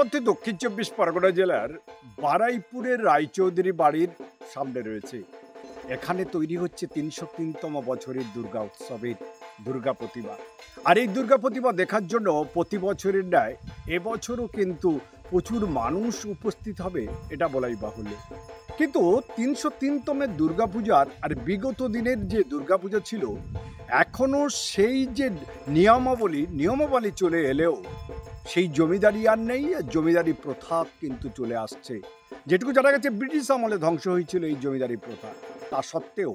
মধ্যে দক্ষিণ ২৪ পরগনা জেলার বারুইপুরের রায়চৌধুরী বাড়ির সামনে রয়েছে। এখানে তৈরি হচ্ছে ৩০৩তম বছরের দুর্গা উৎসবের দুর্গা প্রতিমা। আর এই দুর্গা প্রতিমা দেখার জন্য প্রতি বছরের ন্যায় এবছরও কিন্তু প্রচুর মানুষ উপস্থিত হবে, এটা বলাই বাহুল্য। কিন্তু ৩০৩তমের দুর্গাপূজার আর বিগত দিনের যে দুর্গাপূজা ছিল, এখনও সেই যে নিয়মাবলী চলে এলেও সেই জমিদারি আর নেই। আর জমিদারি প্রথা কিন্তু চলে আসছে। যেটুকু জানা গেছে ব্রিটিশ আমলে ধ্বংস হয়েছিল এই জমিদারি প্রথা। তা সত্ত্বেও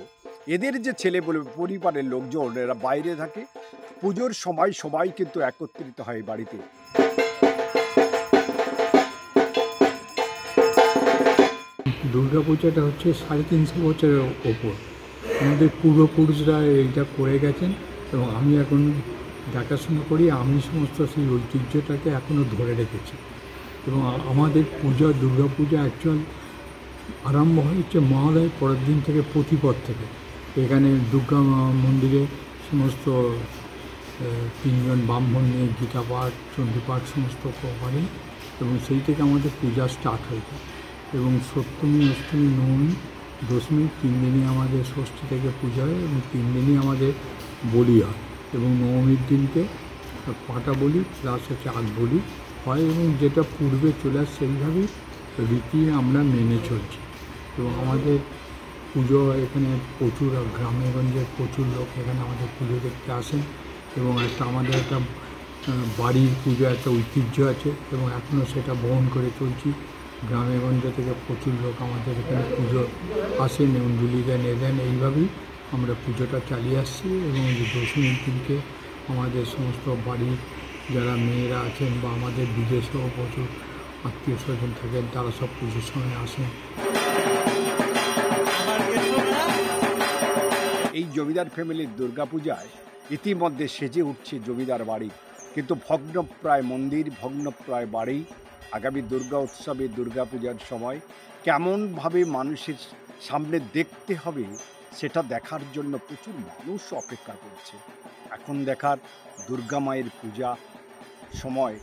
এদের যে ছেলে বলে পরিবারের লোকজন এরা বাইরে থাকে, পুজোর সময় সবাই কিন্তু একত্রিত হয় বাড়িতে। দুর্গাপূজাটা হচ্ছে ৩৫০ বছরের ওপর। আমাদের পূর্বপুরুষরা এইটা করে গেছেন এবং আমি এখন দেখাশোনা করি। আমি সমস্ত সেই ঐতিহ্যটাকে এখনও ধরে রেখেছি এবং আমাদের দুর্গাপূজা অ্যাকচুয়াল আরম্ভ হয়েছে মহালয়ের পরের দিন থেকে, প্রতিপদ থেকে। এখানে দুর্গা মন্দিরে সমস্ত ৩জন ব্রাহ্মণ নিয়ে গীতা পাঠ, চণ্ডীপাঠ সমস্ত করেন এবং সেই থেকে আমাদের পূজা স্টার্ট হয়েছে। এবং সপ্তমী, অষ্টমী, নবমী, দশমী ৩ দিনই আমাদের ষষ্ঠী থেকে পূজা হয় এবং ৩ দিনই আমাদের বলি হয়। এবং নবমীর দিনকে পাটা বলি প্লাস হচ্ছে আগ বলি হয় এবং যেটা পূর্বে চলে আসে সেইভাবেই রীতি আমরা মেনে চলছি। এবং আমাদের পুজো এখানে প্রচুর, গ্রামে গঞ্জের প্রচুর লোক এখানে আমাদের পুজো দেখতে আসেন এবং আমাদের একটা বাড়ির পুজো একটা ঐতিহ্য আছে এবং এখনও সেটা বহন করে চলছি। গ্রামে গঞ্জে থেকে প্রচুর লোক আমাদের এখানে পুজো আসেন এবং দুলিকে নেন। এইভাবেই আমরা পুজোটা চালিয়ে আসছি এবং দশমীর দিনকে আমাদের সমস্ত বাড়ির যারা মেয়েরা আছেন বা আমাদের বিদেশেও প্রচুর আত্মীয় স্বজন থাকেন, তারা সব পুজোর সময় আসেন। এই জমিদার ফ্যামিলির দুর্গাপূজায় ইতিমধ্যে সেজে উঠছে জমিদার বাড়ি, কিন্তু ভগ্নপ্রায় মন্দির, ভগ্নপ্রায় বাড়ি। আগামী দুর্গা উৎসবে দুর্গাপূজার সময় কেমনভাবে মানুষের সামনে দেখতে হবে সেটা দেখার জন্য প্রচুর মানুষ অপেক্ষা করছে। এখন দেখার দুর্গা মায়ের পূজা সময়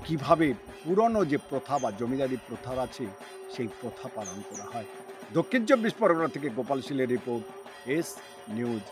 কিভাবে পুরনো যে প্রথা বা জমিদারি প্রথা আছে সেই প্রথা পালন করা হয়। দক্ষিণ ২৪ পরগনা থেকে গোপাল শীলের রিপোর্ট, এস নিউজ।